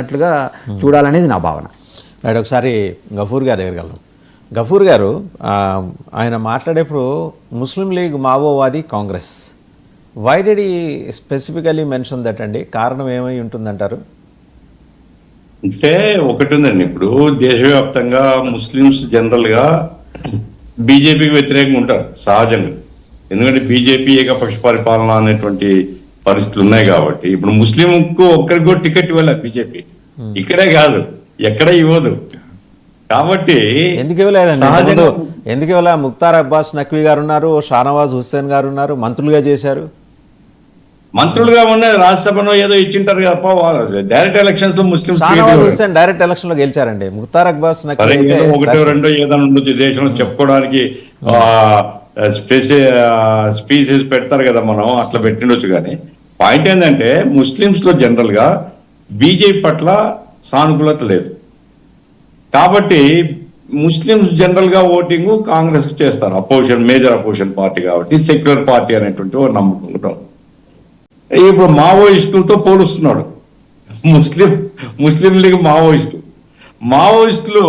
అట్లుగా చూడాలనేది నా భావన. రైట్, ఒకసారి గఫూర్ గారు దగ్గరికి వెళ్దాం. గఫూర్ గారు ఆయన మాట్లాడేప్పుడు ముస్లిం league మావోవాది Congress, why did he specifically mention that అండి? కారణం ఏమై ఉంటుందంటారు? అంటే ఒకటి ఉందండి, ఇప్పుడు దేశవ్యాప్తంగా ముస్లిమ్స్ జనరల్గా బీజేపీకి వ్యతిరేకంగా ఉంటారు సహజంగా. ఎందుకంటే బీజేపీ ఏకపక్ష పరిపాలన అనేటువంటి పరిస్థితులు ఉన్నాయి కాబట్టి. ఇప్పుడు ముస్లింకు ఒక్కరికి కూడా టికెట్ ఇవ్వలేదు బీజేపీ, ఇక్కడే కాదు ఎక్కడ ఇవ్వదు కాబట్టి. ఎందుకు ఇవ్వలేదండి? ఎందుకు ఇవ్వలే? ముఖ్తార్ అబ్బాస్ నఖ్వీ గారు ఉన్నారు, షానవాజ్ హుస్సేన్ గారు ఉన్నారు, మంత్రులుగా చేశారు. మంత్రులుగా ఉన్న రాజ్యసభలో ఏదో ఇచ్చింటారు కదా, డైరెక్ట్ ఎలక్షన్స్ లో ముస్లిం హుస్సేన్ డైరెక్ట్ ఎలక్షన్ లో గెలిచారండి. ముఖ్తార్ అబ్బాస్ నఖ్వీ ఒకటో రెండో ఏదైనా ఉండొచ్చు దేశంలో చెప్పుకోవడానికి, స్పీసీస్ పెడతారు కదా మనం, అట్లా పెట్టిండొచ్చు. కానీ పాయింట్ ఏంటంటే ముస్లిమ్స్ లో జనరల్ గా బీజేపీ పట్ల సానుకూలత లేదు కాబట్టి ముస్లిమ్స్ జనరల్ గా ఓటింగ్ కాంగ్రెస్ కు చేస్తారు. అపోజిషన్, మేజర్ అపోజిషన్ పార్టీ కాబట్టి, సెక్యులర్ పార్టీ అనేటువంటి నమ్ముకుంటాం. ఇప్పుడు మావోయిస్టులతో పోలుస్తున్నాడు ముస్లిం లీగ్ మావోయిస్టులు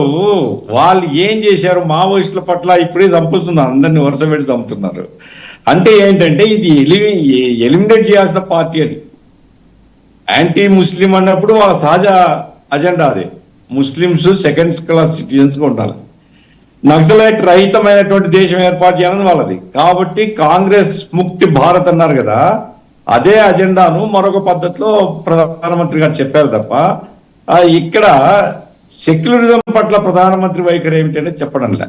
వాళ్ళు ఏం చేశారు? మావోయిస్టుల పట్ల ఇప్పుడే చంపుతున్నారు, అందరినీ వరుస పెట్టి చంపుతున్నారు. అంటే ఏంటంటే ఇది ఎలిమినేట్ చేయాల్సిన పార్టీ అని. యాంటీ ముస్లిం అన్నప్పుడు వాళ్ళ సహజ అజెండా అదే, ముస్లిమ్స్ సెకండ్ క్లాస్ సిటిజన్స్ గా ఉండాలి, నక్సలైట్ రహితమైనటువంటి దేశం ఏర్పాటు చేయాలని వాళ్ళది. కాబట్టి కాంగ్రెస్ ముక్తి భారత్ అన్నారు కదా, అదే అజెండాను మరొక పద్ధతిలో ప్రధానమంత్రి గారు చెప్పారు తప్ప ఇక్కడ సెక్యులరిజం పట్ల ప్రధానమంత్రి వైఖరి ఏమిటంటే చెప్పడం లే.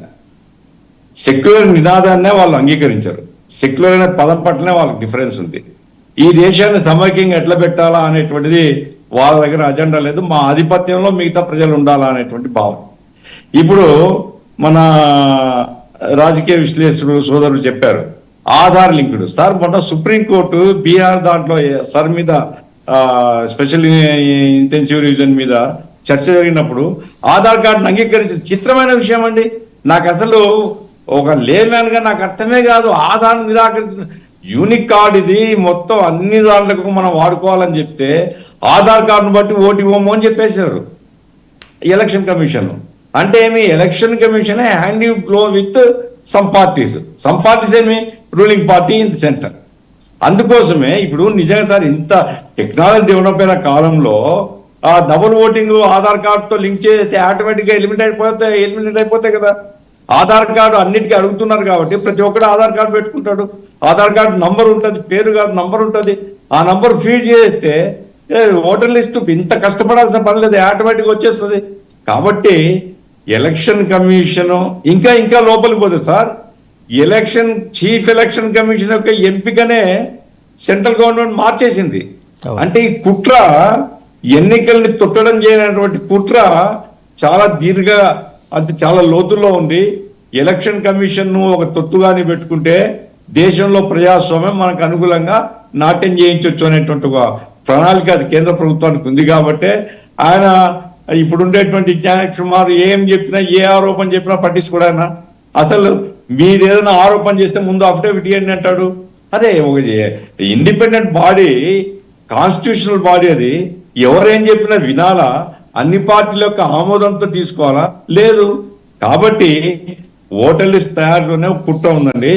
సెక్యులర్ నినాదాన్నే వాళ్ళు అంగీకరించారు, సెక్యులర్ అనే పదం పట్లనే వాళ్ళకి డిఫరెన్స్ ఉంది. ఈ దేశాన్ని సమైక్యంగా ఎట్లా పెట్టాలా అనేటువంటిది వాళ్ళ దగ్గర అజెండా లేదు, మా ఆధిపత్యంలో మిగతా ప్రజలు ఉండాలా అనేటువంటి భావన. ఇప్పుడు మన రాజకీయ విశ్లేషకులు సోదరులు చెప్పారు ఆధార్ లింకుడు. సార్ మొన్న సుప్రీంకోర్టు బీహార్ దాంట్లో సార్ మీద స్పెషల్ ఇంటెన్సివ్ రివిజన్ మీద చర్చ జరిగినప్పుడు ఆధార్ కార్డును అంగీకరించింది. చిత్రమైన విషయం అండి, నాకు అసలు ఒక లేమ్యాన్ గా నాకు అర్థమే కాదు. ఆధార్ నిరాకరించిన యూనిక్ కార్డు ఇది, మొత్తం అన్ని దాంట్లకు మనం వాడుకోవాలని చెప్తే ఆధార్ కార్డును బట్టి ఓటు ఇవ్వము అని చెప్పేశారు ఎలక్షన్ కమిషన్. అంటే ఏమి, election commission hand you glove with some parties ఏమి ruling party in the centre. అందుకోసమే ఇప్పుడు నిజంగా సార్ ఇంత టెక్నాలజీ డెవలప్ అయిన కాలంలో ఆ డబుల్ ఓటింగ్ ఆధార్ కార్డుతో లింక్ చేస్తే ఆటోమేటిక్గా ఎలిమినేట్ అయిపోతాయి కదా. ఆధార్ కార్డు అన్నిటికీ అడుగుతున్నారు కాబట్టి ప్రతి ఒక్కరు ఆధార్ కార్డు పెట్టుకుంటాడు. ఆధార్ కార్డు నంబర్ ఉంటుంది, పేరు కాదు నంబర్ ఉంటుంది. ఆ నంబర్ ఫీడ్ చేస్తే ఓటర్ లిస్టు ఇంత కష్టపడాల్సిన పని లేదు, ఆటోమేటిక్గా వచ్చేస్తుంది. కాబట్టి ఎలక్షన్ కమిషన్ ఇంకా లోపలికి పోతుంది సార్. చీఫ్ ఎలక్షన్ కమిషన్ యొక్క ఎంపికనే సెంట్రల్ గవర్నమెంట్ మార్చేసింది. అంటే ఈ కుట్ర, ఎన్నికల్ని తొట్టడం చేయనటువంటి కుట్ర చాలా అది చాలా లోతుల్లో ఉంది. ఎలక్షన్ కమిషన్ ను ఒక తొత్తుగాని పెట్టుకుంటే దేశంలో ప్రజాస్వామ్యం మనకు అనుకూలంగా నాట్యం చేయించవచ్చు అనేటువంటి ఒక ప్రణాళిక అది కేంద్ర ప్రభుత్వానికి ఉంది. కాబట్టి ఆయన ఇప్పుడుండేటువంటి జ్ఞానేష్ కుమార్ ఏం చెప్పినా, ఏ ఆరోపణ చెప్పినా పట్టించుకోడాయన. అసలు మీరు ఏదైనా ఆరోపణ చేస్తే ముందు అఫిడవిట్ ఇవ్వండి అంటాడు. అదే ఒక ఇండిపెండెంట్ బాడీ, కాన్స్టిట్యూషనల్ బాడీ, అది ఎవరేం చెప్పినా వినాలా, అన్ని పార్టీల యొక్క ఆమోదంతో తీసుకోవాలా? లేదు. కాబట్టి ఓటర్ లిస్ట్ తయారులోనే కుట్ర ఉందండి.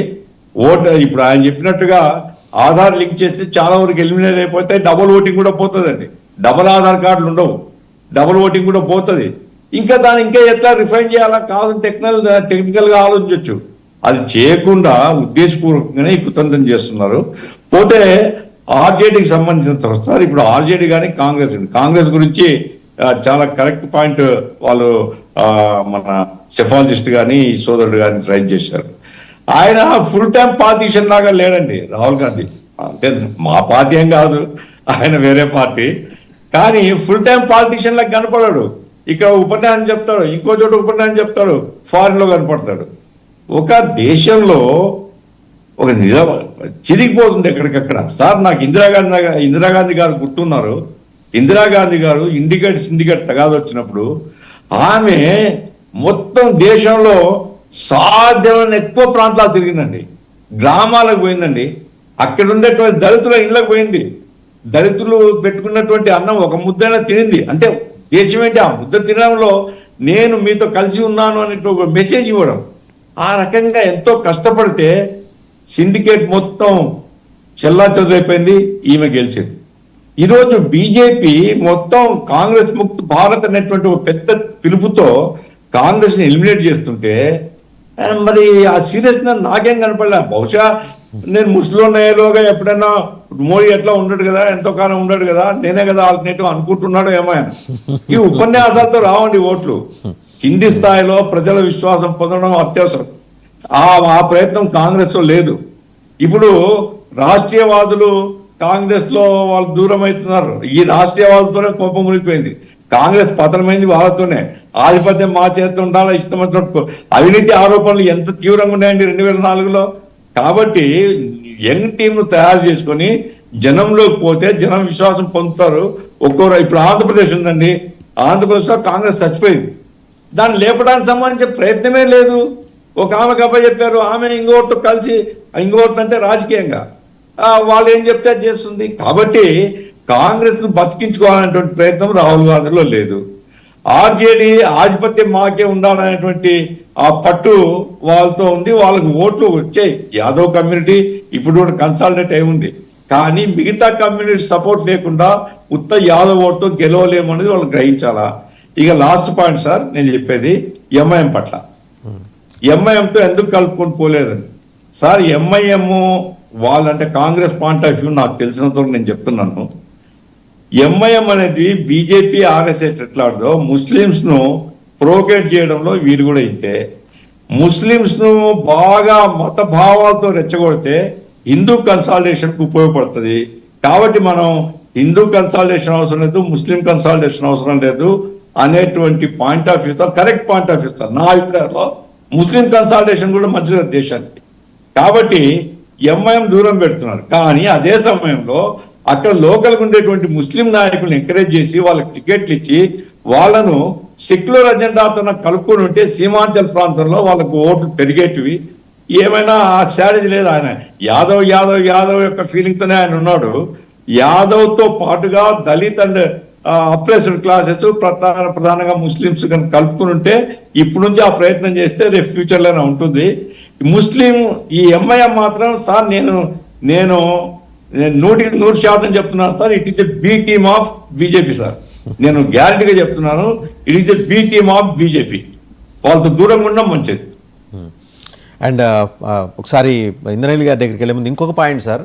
ఇప్పుడు ఆయన చెప్పినట్టుగా ఆధార్ లింక్ చేస్తే చాలా వరకు ఎలిమినేట్ అయిపోతే డబుల్ ఓటింగ్ కూడా పోతుందండి. డబుల్ ఆధార్ కార్డులు ఉండవు, డబుల్ ఓటింగ్ కూడా పోతుంది. ఇంకా ఎట్లా రిఫైన్ చేయాలా కాదు టెక్నికల్ గా ఆలోచించవచ్చు. అది చేయకుండా ఉద్దేశపూర్వకంగానే ఈ కుతంత్రం చేస్తున్నారు. పోతే ఆర్జేడీకి సంబంధించిన సార్, ఇప్పుడు ఆర్జేడీ కానీ కాంగ్రెస్ గురించి చాలా కరెక్ట్ పాయింట్ వాళ్ళు మన సెఫాలజిస్ట్ కానీ సోదరుడు కానీ రైట్ చేశారు. ఆయన ఫుల్ టైం పాలిటిషియన్ లాగా లేడండి రాహుల్ గాంధీ. అంటే మా పార్టీ ఏం కాదు, ఆయన వేరే పార్టీ. కానీ ఫుల్ టైం పాలిటిషియన్ లాగా కనపడాడు. ఇక్కడ ఉపన్యాసం చెప్తాడు, ఇంకో చోట ఉపన్యాసం చెప్తాడు, ఫారిన్ లో కనపడతాడు. ఒక దేశంలో ఒక చిరిగిపోతుంది ఎక్కడికక్కడ. సార్ నాకు ఇందిరాగాంధీ గారు గుర్తున్నారు. ఇందిరాగాంధీ గారు సిండికేట్ తగాదు వచ్చినప్పుడు ఆమె మొత్తం దేశంలో సాధ్యమైన ఎక్కువ ప్రాంతాలు తిరిగిందండి, గ్రామాలకు పోయిందండి. అక్కడ ఉండేటువంటి దళితుల ఇళ్ళకు పోయింది. దళితులు పెట్టుకున్నటువంటి అన్నం ఒక ముద్దైనా తినింది. అంటే దేశం ఏంటి ఆ ముద్ద తినడంలో నేను మీతో కలిసి ఉన్నాను అనే ఒక మెసేజ్ ఇవ్వడం. ఆ రకంగా ఎంతో కష్టపడితే సిండికేట్ మొత్తం చెల్లా చెదురైపోయింది, ఈమె గెలిచింది. ఈరోజు బీజేపీ మొత్తం కాంగ్రెస్ ముక్త భారత్ అనేటువంటి ఒక పెద్ద పిలుపుతో కాంగ్రెస్ని ఎలిమినేట్ చేస్తుంటే మరి ఆ సీరియస్నెస్ నాకేం కనపడలే. బహుశా నేను ముస్లింలోగా ఎప్పుడైనా మోడీ ఎట్లా ఉండడు కదా, ఎంతో కాలం ఉండడు కదా, నేనే కదా ఆల్టర్నేటివ్ అనుకుంటున్నాడు ఏమో ఆయన. ఈ ఉపన్యాసాలతో రావండి ఓట్లు. కింది స్థాయిలో ప్రజల విశ్వాసం పొందడం అత్యవసరం. ఆ ప్రయత్నం కాంగ్రెస్లో లేదు. ఇప్పుడు రాష్ట్రీయవాదులు కాంగ్రెస్లో వాళ్ళు దూరం అవుతున్నారు. ఈ రాష్ట్రీయవాదులతోనే కోపం మునిగిపోయింది. కాంగ్రెస్ పతనమైంది వాళ్ళతోనే. ఆధిపత్యం మా చేతిలో ఉండాలా, ఇష్టం వచ్చినట్టు. అవినీతి ఆరోపణలు ఎంత తీవ్రంగా ఉన్నాయండి 2004లో. కాబట్టి యంగ్ టీంను తయారు చేసుకొని జనంలోకి పోతే జనం విశ్వాసం పొందుతారు. ఒక్కోరు ఇప్పుడు ఆంధ్రప్రదేశ్ ఉందండి, ఆంధ్రప్రదేశ్లో కాంగ్రెస్ చచ్చిపోయింది. దాన్ని లేపడానికి సంబంధించిన ప్రయత్నమే లేదు. ఒక ఆమె గబ్బ చెప్పారు, ఆమె ఇంకోటి కలిసి ఇంకోటి అంటే రాజకీయంగా వాళ్ళు ఏం చెప్తే చేస్తుంది. కాబట్టి కాంగ్రెస్ను బతికించుకోవాలనేటువంటి ప్రయత్నం రాహుల్ గాంధీలో లేదు. ఆర్జేడీ ఆధిపత్యం మాకే ఉండాలనేటువంటి ఆ పట్టు వాళ్ళతో ఉంది. వాళ్ళకు ఓట్లు వచ్చాయి. యాదవ్ కమ్యూనిటీ ఇప్పుడు కూడా కన్సాలిడేట్ అయి ఉంది. కానీ మిగతా కమ్యూనిటీ సపోర్ట్ లేకుండా ఉత్త యాదవ్ ఓటుతో గెలవలేమనేది వాళ్ళు గ్రహించాలా. ఇక లాస్ట్ పాయింట్ సార్ నేను చెప్పేది ఎంఐఎం పట్ల. ఎంఐఎంతో ఎందుకు కలుపుకొని పోలేదని సార్. ఎంఐఎం వాళ్ళంటే కాంగ్రెస్ పాయింట్ ఆఫ్ వ్యూ నాకు తెలిసినంత నేను చెప్తున్నాను. ఎంఐఎం అనేది బీజేపీ ఆర్ఎస్ఎస్ ఎట్లాడదో ముస్లిమ్స్ను ప్రోకేట్ చేయడంలో వీరు కూడా అయితే, ముస్లిమ్స్ను బాగా మత భావాలతో రెచ్చగొడితే హిందూ కన్సాలిడేషన్కు ఉపయోగపడుతుంది. కాబట్టి మనం హిందూ కన్సాలిడేషన్ అవసరం లేదు, ముస్లిం కన్సాలిడేషన్ అవసరం లేదు అనేటువంటి పాయింట్ ఆఫ్ వ్యూతో correct point of view sir. నా అభిప్రాయంలో ముస్లిం కన్సాలిడేషన్ కూడా మంచిది దేశానికి. కాబట్టి ఎంఐఎం దూరం పెడుతున్నారు. కానీ అదే సమయంలో అక్కడ లోకల్గా ఉండేటువంటి ముస్లిం నాయకులను ఎంకరేజ్ చేసి వాళ్ళకి టికెట్లు ఇచ్చి వాళ్ళను సెక్యులర్ అజెండాతో కలుపుకొని ఉంటే సీమాంచల్ ప్రాంతంలో వాళ్ళకు ఓట్లు పెరిగేటివి. ఏమైనా ఆ స్ట్రాటజీ లేదు. ఆయన యాదవ్ యాదవ్ యాదవ్ యొక్క ఫీలింగ్తోనే ఆయన ఉన్నాడు. యాదవ్తో పాటుగా దళిత్ అండ్ అప్రెస్డ్ క్లాసెస్ ప్రధానంగా ముస్లిమ్స్ కనుక కలుపుకుని ఉంటే ఇప్పుడు నుంచి ఆ ప్రయత్నం చేస్తే రేపు ఫ్యూచర్లోనే ఉంటుంది. ముస్లిం ఈ ఎంఐఎం మాత్రం సార్ నేను 100% చెప్తున్నాను సార్, it is a B team of BJP sir. నేను గ్యారంటీగా చెప్తున్నాను, it is a B team of BJP. వాళ్ళతో దూరంగా ఉండడం మంచిది. అండ్ ఒకసారి ఇంద్రనీల్ గారి దగ్గరికి వెళ్ళే ముందు ఇంకొక పాయింట్ సార్.